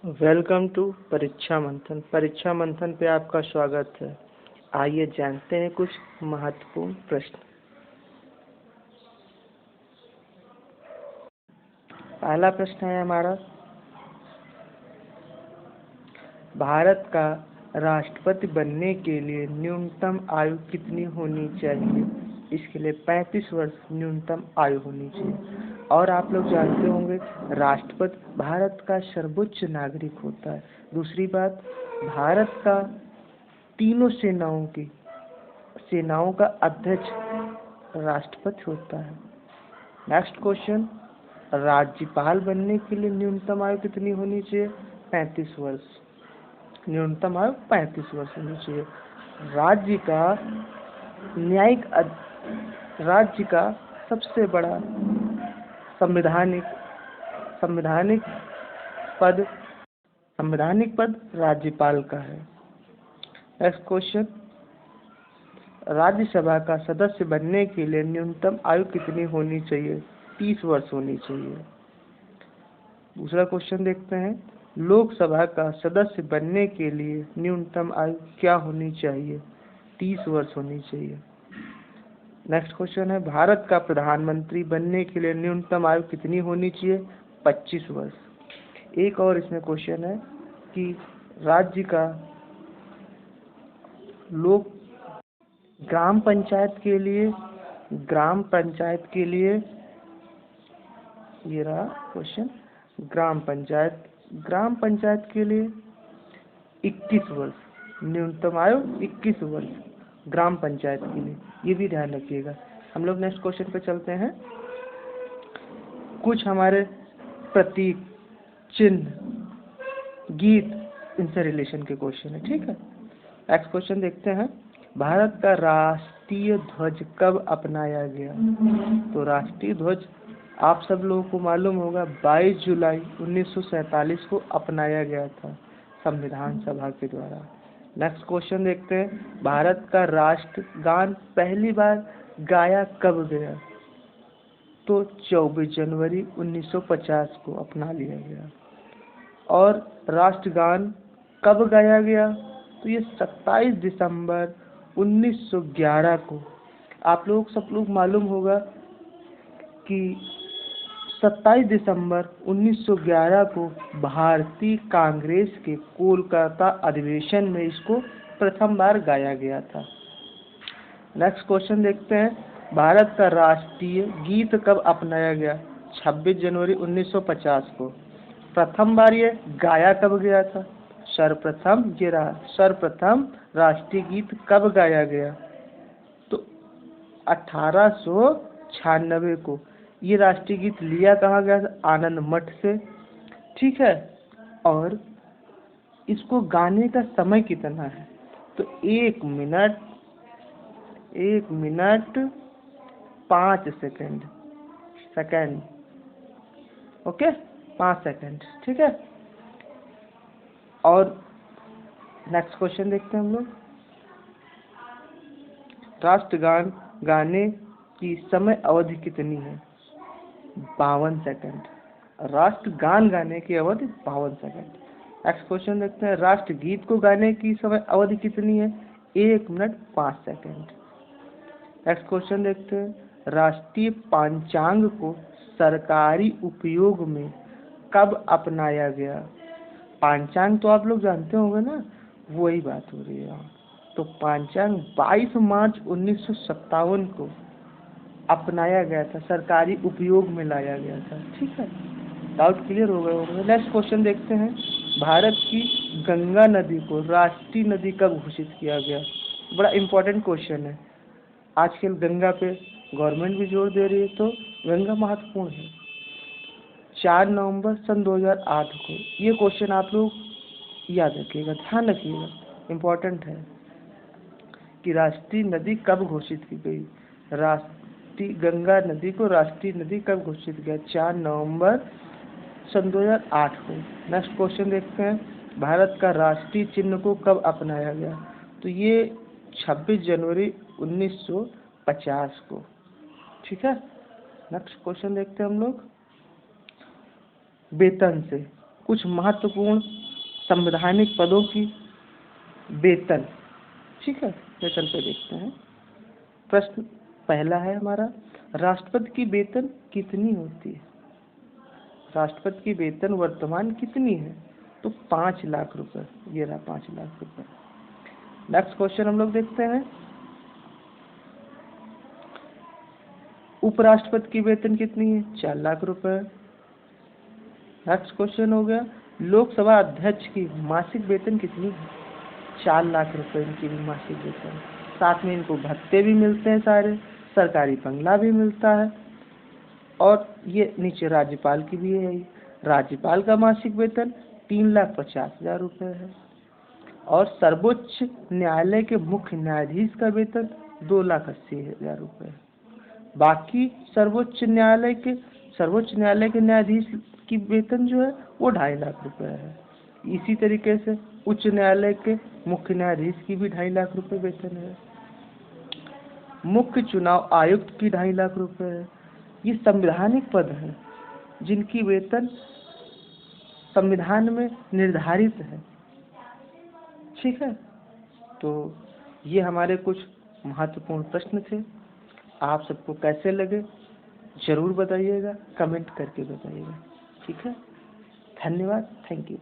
Welcome to परीक्षा मंथन। परीक्षा मंथन पे आपका स्वागत है। आइए जानते हैं कुछ महत्वपूर्ण प्रश्न। पहला प्रश्न है हमारा, भारत का राष्ट्रपति बनने के लिए न्यूनतम आयु कितनी होनी चाहिए? इसके लिए 35 वर्ष न्यूनतम आयु होनी चाहिए। और आप लोग जानते होंगे राष्ट्रपति भारत का सर्वोच्च नागरिक होता है। दूसरी बात, भारत का तीनों सेनाओं का अध्यक्ष राष्ट्रपति होता है। नेक्स्ट क्वेश्चन, राज्यपाल बनने के लिए न्यूनतम आयु कितनी होनी चाहिए? 35 वर्ष। न्यूनतम आयु 35 वर्ष होनी चाहिए। राज्य का सबसे बड़ा संवैधानिक पद राज्यपाल का है। नेक्स्ट क्वेश्चन, राज्यसभा का सदस्य बनने के लिए न्यूनतम आयु कितनी होनी चाहिए? 30 वर्ष होनी चाहिए। दूसरा क्वेश्चन देखते हैं, लोकसभा का सदस्य बनने के लिए न्यूनतम आयु क्या होनी चाहिए? 30 वर्ष होनी चाहिए। नेक्स्ट क्वेश्चन है, भारत का प्रधानमंत्री बनने के लिए न्यूनतम आयु कितनी होनी चाहिए? 25 वर्ष। एक और इसमें क्वेश्चन है कि राज्य का ग्राम पंचायत के लिए ये रहा क्वेश्चन, ग्राम पंचायत के लिए 21 वर्ष, न्यूनतम आयु 21 वर्ष ग्राम पंचायत के लिए, ये भी ध्यान रखिएगा। हम लोग नेक्स्ट क्वेश्चन पे चलते हैं। कुछ हमारे प्रतीक, चिन्ह, गीत, इनसे रिलेशन के क्वेश्चन है, ठीक है। नेक्स्ट क्वेश्चन देखते हैं, भारत का राष्ट्रीय ध्वज कब अपनाया गया? तो राष्ट्रीय ध्वज आप सब लोगों को मालूम होगा 22 जुलाई 1947 को अपनाया गया था संविधान सभा के द्वारा। नेक्स्ट क्वेश्चन देखते हैं, भारत का राष्ट्रगान पहली बार गाया कब गया? तो 24 जनवरी 1950 को अपना लिया गया। और राष्ट्रगान कब गाया गया? तो ये 27 दिसंबर 1911 को। आप लोग सब लोग मालूम होगा कि 27 दिसंबर 1911 को भारतीय कांग्रेस के कोलकाता अधिवेशन में इसको प्रथम बार गाया गया था। नेक्स्ट क्वेश्चन देखते हैं, भारत का राष्ट्रीय गीत कब अपनाया गया? 26 जनवरी 1950 को। प्रथम बार ये गाया कब गया था? सर्वप्रथम राष्ट्रीय गीत कब गाया गया? तो 1896 को। ये राष्ट्रीय गीत लिया कहाँ गया था? आनंद मठ से, ठीक है। और इसको गाने का समय कितना है? तो 1 मिनट 5 सेकंड, ओके, 5 सेकंड, ठीक है। और नेक्स्ट क्वेश्चन देखते हैं हम लोग, राष्ट्रगान गाने की समय अवधि कितनी है? 52 सेकंड। राष्ट्रगान गाने की अवधि 52 सेकंड। नेक्स्ट क्वेश्चन देखते हैं, राष्ट्रगीत को गाने की समय अवधि कितनी है? 1 मिनट 5 सेकंड। नेक्स्ट क्वेश्चन देखते हैं, राष्ट्रीय पंचांग को सरकारी उपयोग में कब अपनाया गया? पंचांग तो आप लोग जानते होंगे ना, वही बात हो रही है यहाँ। तो पंचांग 22 मार्च 1957 को अपनाया गया था, सरकारी उपयोग में लाया गया था, ठीक है। डाउट क्लियर हो गए होंगे। नेक्स्ट क्वेश्चन देखते हैं, भारत की गंगा नदी को राष्ट्रीय नदी कब घोषित किया गया? बड़ा इम्पोर्टेंट क्वेश्चन है। आजकल गंगा पे गवर्नमेंट भी जोर दे रही है, तो गंगा महत्वपूर्ण है। 4 नवंबर सन 2008 को। ये क्वेश्चन आप लोग याद रखिएगा, ध्यान रखिएगा, इम्पोर्टेंट है कि राष्ट्रीय नदी कब घोषित की गई। गंगा नदी को राष्ट्रीय नदी कब घोषित किया? 4 नवंबर सन 2008 को। नेक्स्ट क्वेश्चन देखते हैं, भारत का राष्ट्रीय चिन्ह को कब अपनाया गया? तो ये 26 जनवरी 1950 को, ठीक है। नेक्स्ट क्वेश्चन देखते हैं हम लोग, वेतन से कुछ महत्वपूर्ण संवैधानिक पदों की वेतन। ठीक है, वेतन पे देखते हैं। प्रश्न पहला है हमारा, राष्ट्रपति की वेतन कितनी होती है? राष्ट्रपति की वेतन वर्तमान कितनी है? तो 5 लाख रुपए। ये रहा 5 लाख रुपए। नेक्स्ट क्वेश्चन हम लोग देखते हैं, उपराष्ट्रपति की वेतन कितनी है? 4 लाख रुपए। नेक्स्ट क्वेश्चन हो गया, लोकसभा अध्यक्ष की मासिक वेतन कितनी है? 4 लाख रुपए इनकी भी मासिक वेतन। साथ में इनको भत्ते भी मिलते हैं, सारे सरकारी बंगला भी मिलता है। और ये नीचे राज्यपाल की भी है। राज्यपाल का मासिक वेतन 3,50,000 रुपये है। और सर्वोच्च न्यायालय के मुख्य न्यायाधीश का वेतन 2,80,000 रुपये है। बाकी सर्वोच्च न्यायालय के न्यायाधीश की वेतन जो है वो 2.5 लाख रुपए है। इसी तरीके से उच्च न्यायालय के मुख्य न्यायाधीश की भी 2.5 लाख रुपए वेतन है। मुख्य चुनाव आयुक्त की 2.5 लाख रुपए है। ये संवैधानिक पद हैं जिनकी वेतन संविधान में निर्धारित है। ठीक है, तो ये हमारे कुछ महत्वपूर्ण प्रश्न थे। आप सबको कैसे लगे जरूर बताइएगा, कमेंट करके बताइएगा। ठीक है, धन्यवाद, थैंक यू।